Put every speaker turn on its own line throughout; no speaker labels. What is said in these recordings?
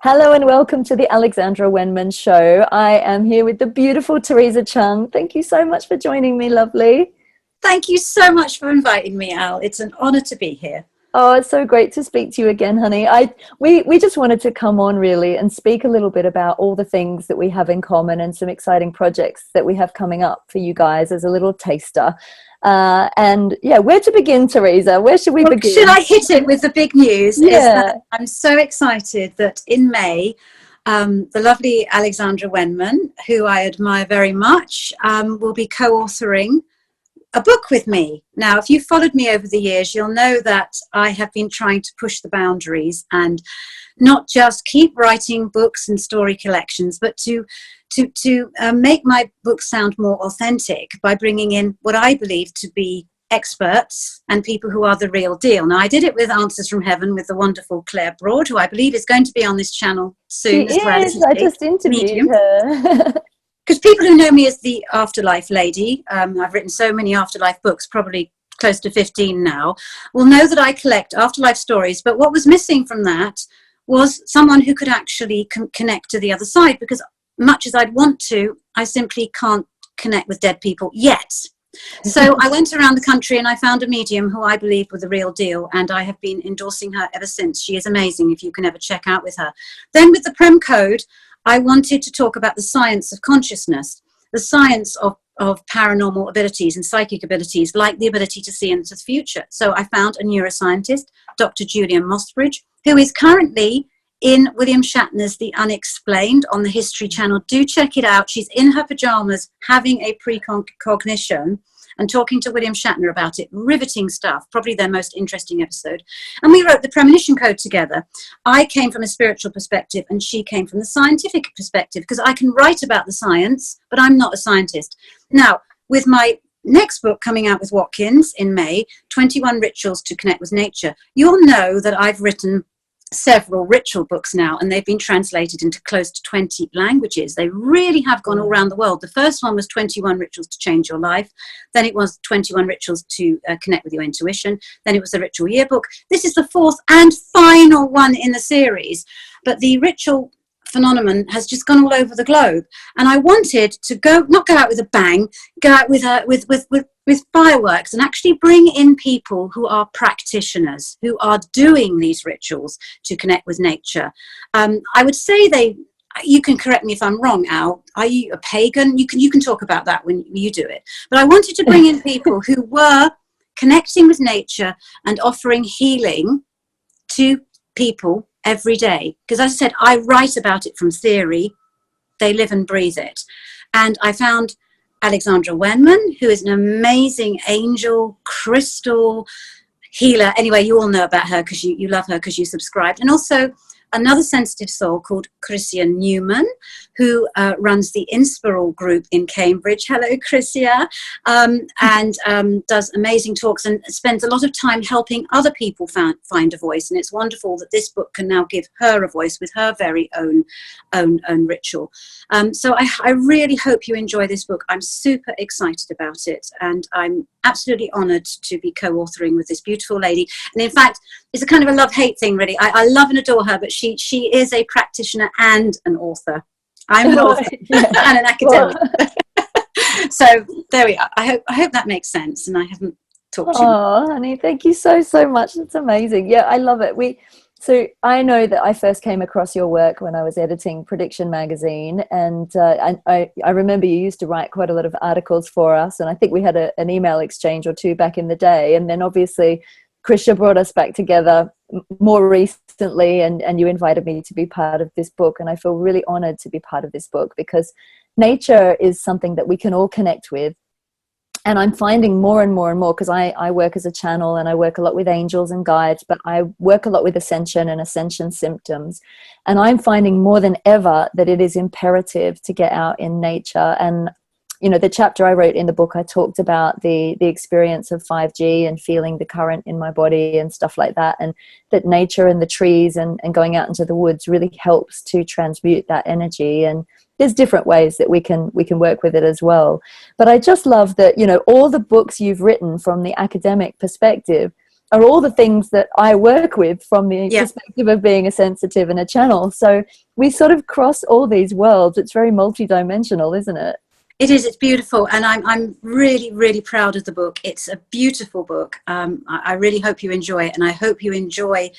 Hello and welcome to the Alexandra Wenman show. I am here with the beautiful Theresa Cheung. Thank you so much for joining me, lovely.
Thank you so much for inviting me, Al. It's an honor to be here.
Oh, it's so great to speak to you again, honey. We just wanted to come on really and speak a little bit about all the things that we have in common and some exciting projects that we have coming up for you guys as a little taster. And yeah, where to begin, Theresa? Where should we begin?
Should I hit it with the big news?
Yeah.
Is that I'm so excited that in May, the lovely Alexandra Wenman, who I admire very much, will be co-authoring a book with me. Now, if you've followed me over the years, you'll know that I have been trying to push the boundaries and not just keep writing books and story collections, but to make my books sound more authentic by bringing in what I believe to be experts and people who are the real deal. Now, I did it with Answers from Heaven with the wonderful Claire Broad, who I believe is going to be on this channel soon
She
as well.
is. I just interviewed her.
Because people who know me as the Afterlife Lady, I've written so many Afterlife books, probably close to 15 now, will know that I collect Afterlife stories. But what was missing from that was someone who could actually connect to the other side, because much as I'd want to, I simply can't connect with dead people yet. So I went around the country and I found a medium who I believed was the real deal, and I have been endorsing her ever since. She is amazing if you can ever check out with her. Then with the Prem Code, I wanted to talk about the science of consciousness, the science of paranormal abilities and psychic abilities, like the ability to see into the future. So I found a neuroscientist, Dr. Julian Mossbridge, who is currently in William Shatner's The Unexplained on the History Channel. Do check it out. She's in her pajamas having a precognition and talking to William Shatner about it. Riveting stuff, probably their most interesting episode. And we wrote the Premonition Code together. I came from a spiritual perspective and she came from the scientific perspective, because I can write about the science, but I'm not a scientist. Now, with my next book coming out with Watkins in May, 21 Rituals to Connect with Nature, you'll know that I've written several ritual books now, and they've been translated into close to 20 languages. They really have gone all around the world. The first one was 21 Rituals to Change Your Life. Then it was 21 Rituals to Connect with Your Intuition. Then it was the Ritual Yearbook. This is the fourth and final one in the series. But the ritual phenomenon has just gone all over the globe, and I wanted to not go out with a bang, go out with fireworks, and actually bring in people who are practitioners, who are doing these rituals to connect with nature. I would say you can correct me if I'm wrong, Al. Are you a pagan? You can talk about that when you do it. But I wanted to bring in people who were connecting with nature and offering healing to people every day. Because as I said, I write about it from theory. They live and breathe it. And I found Alexandra Wenman, who is an amazing angel, crystal healer. Anyway, you all know about her because you love her because you subscribed. And also another sensitive soul called Krysia Newman, who runs the Inspiral group in Cambridge. Hello, Krysia. And does amazing talks and spends a lot of time helping other people find a voice. And it's wonderful that this book can now give her a voice with her very own ritual. So I really hope you enjoy this book. I'm super excited about it, and I'm absolutely honoured to be co-authoring with this beautiful lady. And in fact, it's a kind of a love-hate thing, really. I love and adore her, but she is a practitioner and an author. I'm an author and an academic. So there we are. I hope that makes sense, and I haven't talked to you.
Oh, honey, thank you so much. That's amazing. Yeah, I love it. So I know that I first came across your work when I was editing Prediction magazine, and I remember you used to write quite a lot of articles for us, and I think we had an email exchange or two back in the day, and then obviously Krysia brought us back together more recently, and you invited me to be part of this book, and I feel really honored to be part of this book because nature is something that we can all connect with. And I'm finding more and more and more, because I work as a channel and I work a lot with angels and guides, but I work a lot with Ascension and Ascension symptoms. And I'm finding more than ever that it is imperative to get out in nature. And, you know, the chapter I wrote in the book, I talked about the experience of 5G and feeling the current in my body and stuff like that. And that nature and the trees and going out into the woods really helps to transmute that energy. And there's different ways that we can work with it as well. But I just love that, you know, all the books you've written from the academic perspective are all the things that I work with from the perspective of being a sensitive and a channel. So we sort of cross all these worlds. It's very multidimensional, isn't it?
It is. It's beautiful, and I'm really, really proud of the book. It's a beautiful book. I really hope you enjoy it, and I hope you enjoy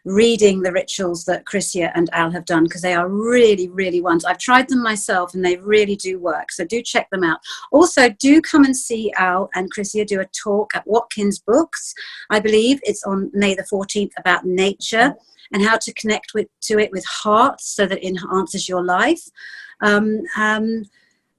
reading the rituals that Krysia and Al have done, because they are really, really wonderful. I've tried them myself, and they really do work. So do check them out. Also, do come and see Al and Krysia do a talk at Watkins Books. I believe it's on May the 14th, about nature and how to connect to it with heart, so that it enhances your life.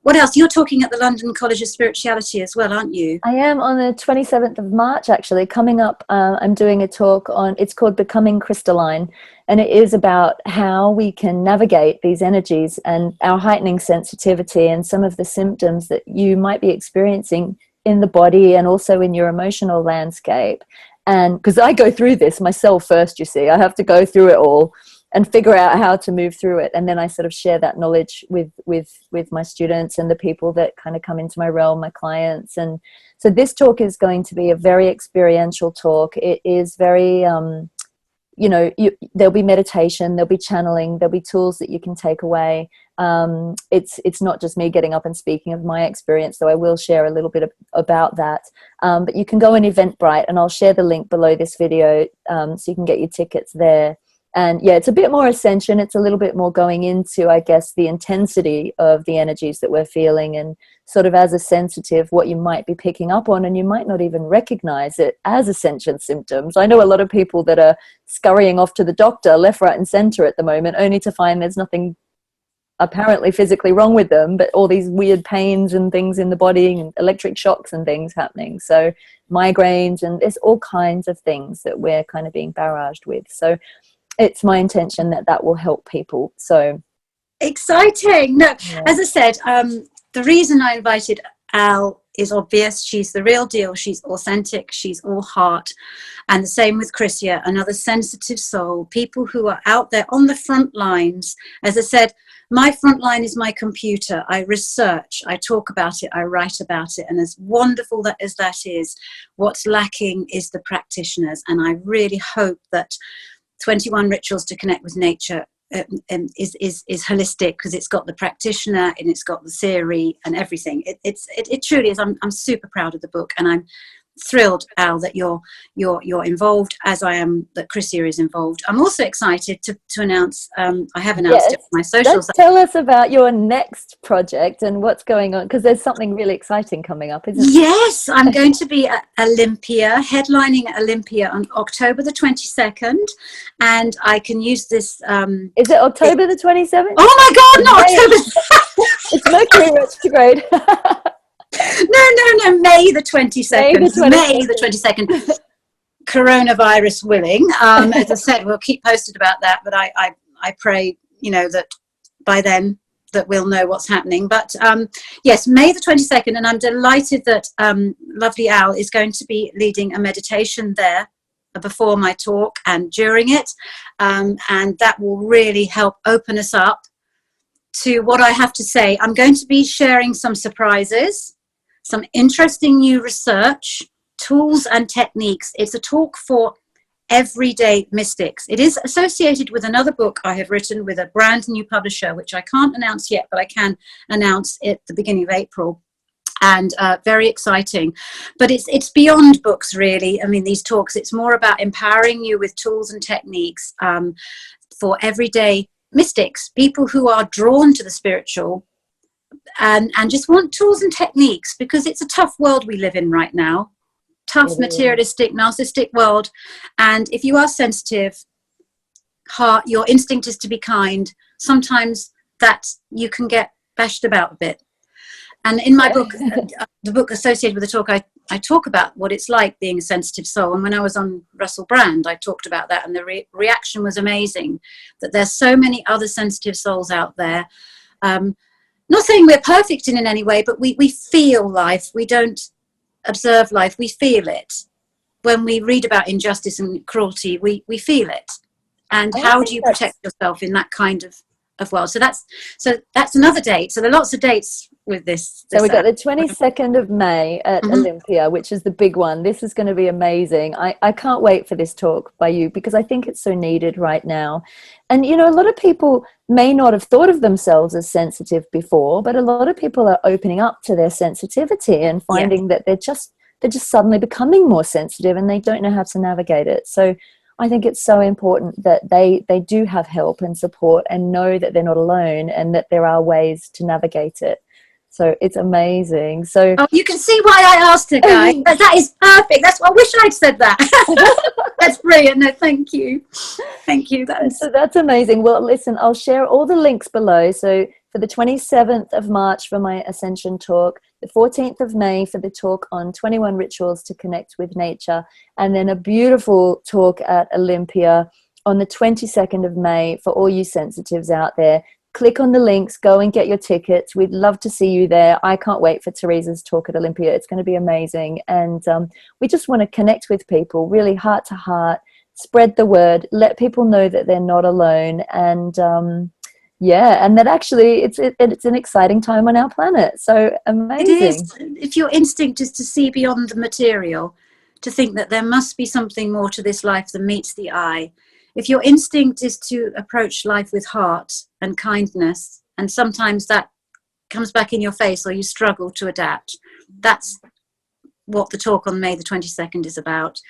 What else? You're talking at the London College of Spirituality as well, aren't you?
I am on the 27th of March, actually. Coming up, I'm doing a talk on, it's called Becoming Crystalline, and it is about how we can navigate these energies and our heightening sensitivity and some of the symptoms that you might be experiencing in the body and also in your emotional landscape. And because I go through this myself first, you see, I have to go through it all and figure out how to move through it. And then I sort of share that knowledge with my students and the people that kind of come into my realm, my clients. And so this talk is going to be a very experiential talk. It is very, there'll be meditation, there'll be channeling, there'll be tools that you can take away. It's not just me getting up and speaking of my experience, though I will share a little bit about that. But you can go on Eventbrite, and I'll share the link below this video, so you can get your tickets there. And yeah, it's a bit more ascension. It's a little bit more going into, I guess, the intensity of the energies that we're feeling, and sort of as a sensitive, what you might be picking up on, and you might not even recognize it as ascension symptoms. I know a lot of people that are scurrying off to the doctor left, right, and center at the moment, only to find there's nothing apparently physically wrong with them, but all these weird pains and things in the body and electric shocks and things happening. So migraines, and there's all kinds of things that we're kind of being barraged with. So it's my intention that will help people. So
exciting. No, as I said, the reason I invited Al is obvious. She's the real deal. She's authentic. She's all heart. And the same with Krysia, another sensitive soul, people who are out there on the front lines. As I said, my front line is my computer. I research, I talk about it, I write about it. And as wonderful as that is, what's lacking is the practitioners. And I really hope that 21 Rituals to Connect with Nature is holistic, because it's got the practitioner and it's got the theory and everything. It truly is. I'm super proud of the book, and I'm thrilled, Al, that you're involved, as I am that Krysia is involved. I'm also excited to announce, I have announced it on my socials.
Tell us about your next project and what's going on, because there's something really exciting coming up, isn't there?
Yes, I'm going to be at Olympia, headlining at Olympia on October the 22nd, and I can use this.
Is it October the 27th?
Oh my God, not October!
It's Mercury retrograde.
No, May the 22nd. May the 22nd. Coronavirus willing. As I said, we'll keep posted about that, but I pray, that by then that we'll know what's happening. But yes, May the 22nd, and I'm delighted that lovely Al is going to be leading a meditation there before my talk and during it, and that will really help open us up to what I have to say. I'm going to be sharing some surprises, some interesting new research, tools and techniques. It's a talk for everyday mystics. It is associated with another book I have written with a brand new publisher, which I can't announce yet, but I can announce at the beginning of April. And very exciting. But it's beyond books, really. I mean, these talks, it's more about empowering you with tools and techniques for everyday mystics, people who are drawn to the spiritual and just want tools and techniques, because it's a tough world we live in right now. Tough, materialistic, narcissistic world. And if you are sensitive, heart, your instinct is to be kind. Sometimes that you can get bashed about a bit. And in my book, the book associated with the talk, I talk about what it's like being a sensitive soul. And when I was on Russell Brand, I talked about that, and the reaction was amazing, that there's so many other sensitive souls out there. Not saying we're perfect in any way, but we feel life. We don't observe life, we feel it. When we read about injustice and cruelty, we feel it. And how do you protect yourself in that kind of world? So that's another date. So there are lots of dates with this.
So we got the 22nd of May at Olympia, which is the big one. This is going to be amazing. I can't wait for this talk by you, because I think it's so needed right now. And, you know, a lot of people may not have thought of themselves as sensitive before, but a lot of people are opening up to their sensitivity and finding that they're just suddenly becoming more sensitive, and they don't know how to navigate it. So I think it's so important that they do have help and support, and know that they're not alone, and that there are ways to navigate it. So it's amazing. So
you can see why I asked her, guys. That is perfect. That's what I wish I'd said that. That's brilliant. No, thank you. Thank you.
So that's amazing. Well, listen, I'll share all the links below. So for the 27th of March for my Ascension talk, the 14th of May for the talk on 21 rituals to connect with nature, and then a beautiful talk at Olympia on the 22nd of May for all you sensitives out there. Click on the links, go and get your tickets. We'd love to see you there. I can't wait for Theresa's talk at Olympia. It's going to be amazing. And we just want to connect with people, really heart to heart, spread the word, let people know that they're not alone. And and that actually it's an exciting time on our planet. So amazing.
It is. If your instinct is to see beyond the material, to think that there must be something more to this life than meets the eye, if your instinct is to approach life with heart and kindness, and sometimes that comes back in your face or you struggle to adapt, that's what the talk on May the 22nd is about.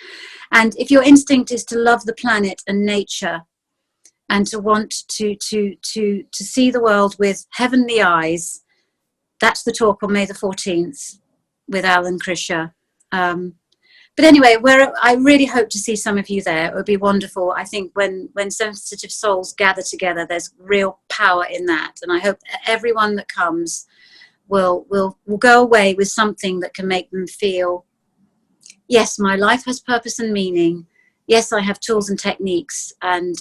And if your instinct is to love the planet and nature, and to want to see the world with heavenly eyes, that's the talk on May the 14th with Al and Krysia. But anyway, I really hope to see some of you there. It would be wonderful. I think when sensitive souls gather together, there's real power in that. And I hope everyone that comes will go away with something that can make them feel, yes, my life has purpose and meaning. Yes, I have tools and techniques, and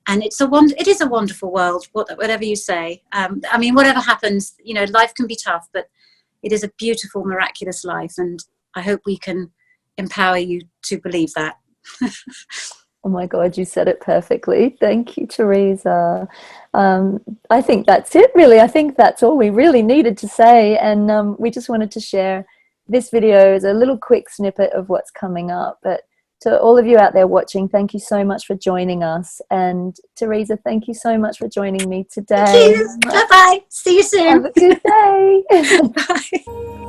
it is a wonderful world, whatever you say. I mean, whatever happens, you know, life can be tough, but it is a beautiful, miraculous life. And I hope we can empower you to believe that.
Oh my God, you said it perfectly. Thank you, Theresa. I think that's it, really. I think that's all we really needed to say. And we just wanted to share this video as a little quick snippet of what's coming up. But to all of you out there watching, thank you so much for joining us. And Theresa, thank you so much for joining me today.
Thank you. Bye-bye. See you soon.
Have a good day.
Bye.